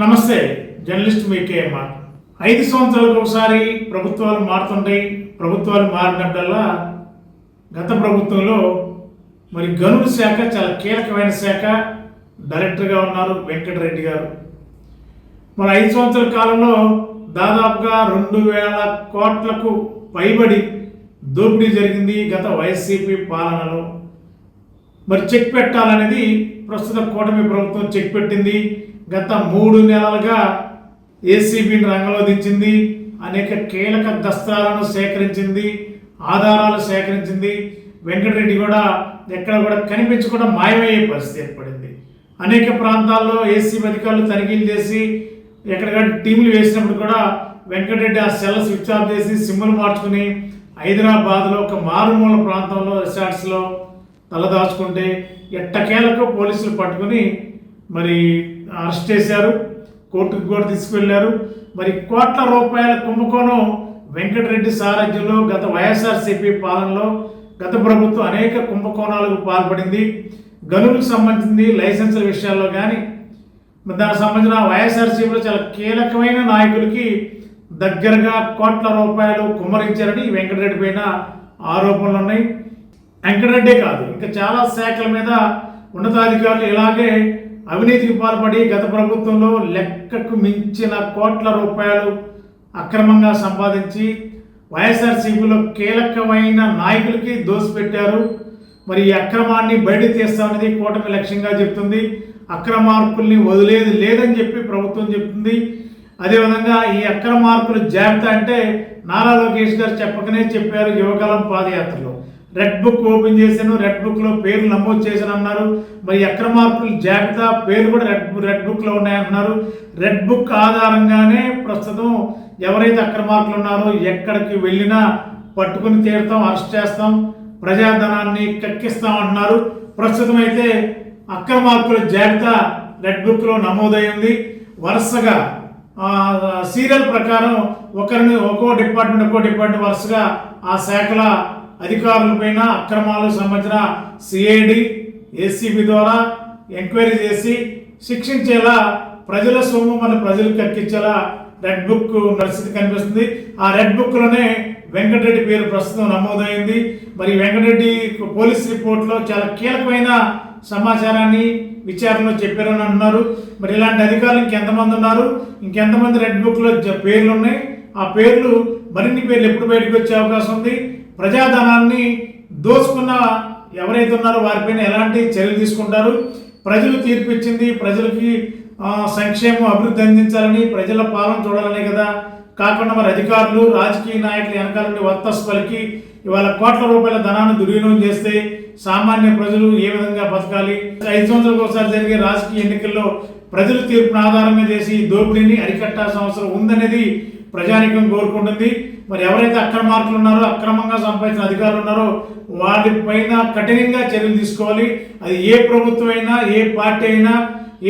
నమస్తే, జర్నలిస్ట్ మీకేఎంఆర్. 5 సంవత్సరాలకు ఒకసారి ప్రభుత్వాలు మారుతుంటాయి. ప్రభుత్వాలు మారినప్పుడల్లా గత ప్రభుత్వంలో మరి గనుల శాఖ చాలా కీలకమైన శాఖ, డైరెక్టర్గా ఉన్నారు వెంకటరెడ్డి గారు. మరి 5 సంవత్సరాల కాలంలో దాదాపుగా 2000 కోట్లకు పైబడి దోపిడీ జరిగింది గత వైసీపీ పాలనలో. మరి చెక్ పెట్టాలనేది ప్రస్తుత కూటమి ప్రభుత్వం చెక్ పెట్టింది. గత 3 నెలలుగా ఏసీబీని రంగంలో దించింది. అనేక కీలక దస్త్రాలను సేకరించింది, ఆధారాలు సేకరించింది. వెంకటరెడ్డి కూడా ఎక్కడ కూడా కనిపించకుండా మాయమయ్యే పరిస్థితి ఏర్పడింది. అనేక ప్రాంతాల్లో ఏసీబీ అధికారులు తనిఖీలు చేసి ఎక్కడికక్కడ టీంలు వేసినప్పుడు కూడా వెంకటరెడ్డి ఆ సెల్ స్విచ్ ఆఫ్ చేసి సిమ్ములు మార్చుకుని హైదరాబాద్లో ఒక మారుమూల ప్రాంతంలో రిసార్ట్స్లో తలదాచుకుంటే ఎట్టకేలకు పోలీసులు పట్టుకుని మరి అరెస్ట్ చేశారు, కోర్టుకు కూడా తీసుకువెళ్ళారు. మరి కోట్ల రూపాయల కుంభకోణం వెంకటరెడ్డి సారథ్యంలో గత వైఎస్ఆర్సీపీ పాలనలో గత ప్రభుత్వం అనేక కుంభకోణాలకు పాల్పడింది. గనులకు సంబంధించింది లైసెన్సుల విషయాల్లో కానీ దానికి సంబంధించిన వైఎస్ఆర్సీపీలో చాలా కీలకమైన నాయకులకి దగ్గరగా కోట్ల రూపాయలు కుమ్మరించారని వెంకటరెడ్డి పైన ఆరోపణలు ఉన్నాయి. వెంకటరెడ్డే కాదు, ఇంకా చాలా శాఖల మీద ఉన్నతాధికారులు ఇలాగే అవినీతికి పాల్పడి గత ప్రభుత్వంలో లెక్కకు మించిన కోట్ల రూపాయలు అక్రమంగా సంపాదించి వైఎస్ఆర్సీపీలో కీలకమైన నాయకులకి దోసిపెట్టారు. మరి ఈ అక్రమాన్ని బయట తీస్తామనేది కూటమి లక్ష్యంగా చెప్తుంది. అక్రమార్కుల్ని వదిలేది లేదని చెప్పి ప్రభుత్వం చెప్తుంది. అదేవిధంగా ఈ అక్రమార్కుల జాబితా అంటే నారా లోకేష్ గారు చెప్పకనే చెప్పారు. యువకాలం పాదయాత్రలో రెడ్ బుక్ ఓపెన్ చేశాను, రెడ్ బుక్లో పేర్లు నమోదు చేశాను అన్నారు. మరి అక్రమార్కుల జాబితా పేర్లు కూడా రెడ్ బుక్లో ఉన్నాయంటున్నారు. రెడ్ బుక్ ఆధారంగానే ప్రస్తుతం ఎవరైతే అక్రమార్కులు ఉన్నారో ఎక్కడికి వెళ్ళినా పట్టుకుని తీరుతాం, అరెస్ట్ చేస్తాం, ప్రజాధనాన్ని కక్కిస్తాం అంటున్నారు. ప్రస్తుతం అయితే అక్రమార్కుల జాబితా రెడ్ బుక్లో నమోదైంది. వరుసగా సీరియల్ ప్రకారం ఒక్కో డిపార్ట్మెంట్ వరుసగా ఆ శాఖల అధికారులపైన అక్రమాలకు సంబంధించిన సిఐడి ఏసీబీ ద్వారా ఎంక్వైరీ చేసి శిక్షించేలా, ప్రజల సొమ్ము మన ప్రజలకు కక్కించేలా రెడ్ బుక్ పరిస్థితి కనిపిస్తుంది. ఆ రెడ్ బుక్లోనే వెంకటరెడ్డి పేరు ప్రస్తుతం నమోదైంది. మరి వెంకటరెడ్డి పోలీస్ రిపోర్ట్లో చాలా కీలకమైన సమాచారాన్ని విచారణలో చెప్పారని అంటున్నారు. మరి ఇలాంటి అధికారులు ఇంకెంతమంది ఉన్నారు, ఇంకెంతమంది రెడ్ బుక్లో పేర్లు ఉన్నాయి, ఆ పేర్లు మరిన్ని పేర్లు ఎప్పుడు బయటకు వచ్చే అవకాశం ఉంది, ప్రజాధనాన్ని దోచుకున్న ఎవరైతే ఉన్నారో వారిపైన ఎలాంటి చర్యలు తీసుకుంటారు, ప్రజలు తీర్పిచ్చింది ప్రజలకి సంక్షేమం అభివృద్ధి అందించాలని, ప్రజల పాలన చూడాలనే కదా. కాకుండా మరి అధికారులు రాజకీయ నాయకులు వెనకాలని వత్తస్ పలికి ఇవాళ కోట్ల రూపాయల ధనాన్ని దుర్వినియోగం చేస్తే సామాన్య ప్రజలు ఏ విధంగా బతకాలి? 5 సంవత్సరాలకు ఒకసారి జరిగే రాజకీయ ఎన్నికల్లో ప్రజలు తీర్పును ఆధారంగా చేసి దోపిడీని అరికట్టాల్సిన అవసరం ఉందనేది ప్రజానీకం కోరుకుంటుంది. మరి ఎవరైతే అక్రమార్కులు ఉన్నారో, అక్రమంగా సంపాదించిన అధికారులు ఉన్నారో వాటిపైన కఠినంగా చర్యలు తీసుకోవాలి. అది ఏ ప్రభుత్వం అయినా, ఏ పార్టీ అయినా,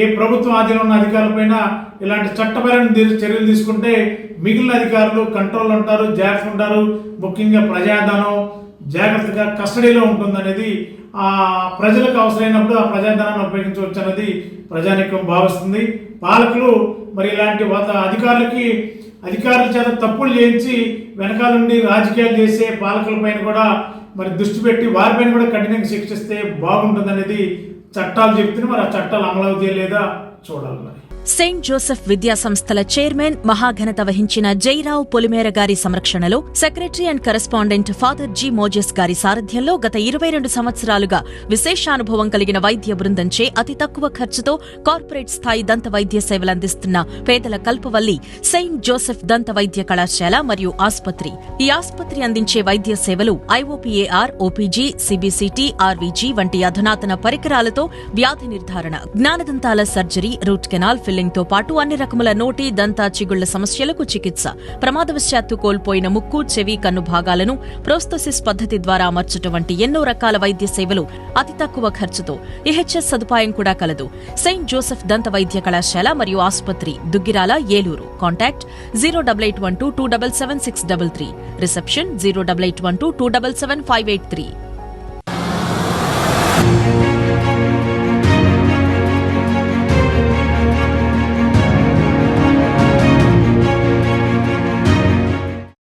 ఏ ప్రభుత్వం ఆధీనంలో ఉన్న అధికారులపైన ఇలాంటి చట్టపరమైన చర్యలు తీసుకుంటే మిగిలిన అధికారులు కంట్రోల్ ఉంటారు, జాగ్రత్త ఉంటారు. ముఖ్యంగా ప్రజాధనం జాగ్రత్తగా కస్టడీలో ఉంటుందనేది ప్రజలకు అవసరమైనప్పుడు ఆ ప్రజాధనాన్ని ఉపయోగించవచ్చు అనేది ప్రజానీకం భావిస్తుంది. పాలకులు మరి ఇలాంటి అధికారుల చేత తప్పులు చేయించి వెనకాల నుండి రాజకీయాలు చేసే పాలకులపైన కూడా మరి దృష్టి పెట్టి వారిపైన కూడా కఠినంగా శిక్షిస్తే బాగుంటుందనేది చట్టాలు చెప్తున్నాయి. మరి ఆ చట్టాలు అమలవుతాయా లేదా చూడాలి. మరి సెయింట్ జోసెఫ్ విద్యా సంస్థల చైర్మన్ మహాఘనత వహించిన జైరావు పొలిమేర గారి సంరక్షణలో secretary and correspondent father G Moses గారి సారథ్యంలో గత 22 సంవత్సరాలుగా విశేషానుభవం కలిగిన వైద్య బృందంచే అతి తక్కువ ఖర్చుతో కార్పొరేట్ స్థాయి దంత వైద్య సేవలందిస్తున్న పేదల కల్పవల్లి సెయింట్ జోసెఫ్ దంత వైద్య కళాశాల మరియు ఆసుపత్రి. ఈ ఆసుపత్రి అందించే వైద్య సేవలు ఐఓపీఏఆర్, ఓపీజీ, సిబిసిటీ, ఆర్వీజీ వంటి అధునాతన పరికరాలతో వ్యాధి నిర్ధారణ, జ్ఞానదంతాల సర్జరీ, రూట్ కెనాల్ ఫిల్లింగ్ తో పాటు అన్ని రకముల నోటి, దంత, చిగుళ్ల సమస్యలకు చికిత్స, ప్రమాదవశాత్తు కోల్పోయిన ముక్కు, చెవి, కన్ను భాగాలను ప్రోస్తోసిస్ పద్ధతి ద్వారా అమర్చడం వంటి ఎన్నో రకాల వైద్య సేవలు అతి తక్కువ ఖర్చుతో. ఈహెచ్ఎస్ సదుపాయం కూడా కలదు. సెయింట్ జోసెఫ్ దంత వైద్య కళాశాల మరియు ఆసుపత్రి, దుగ్గిరాల, ఏలూరు. కాంటాక్ట్ 08812 2777633. రిసెప్షన్ 08812 2777583.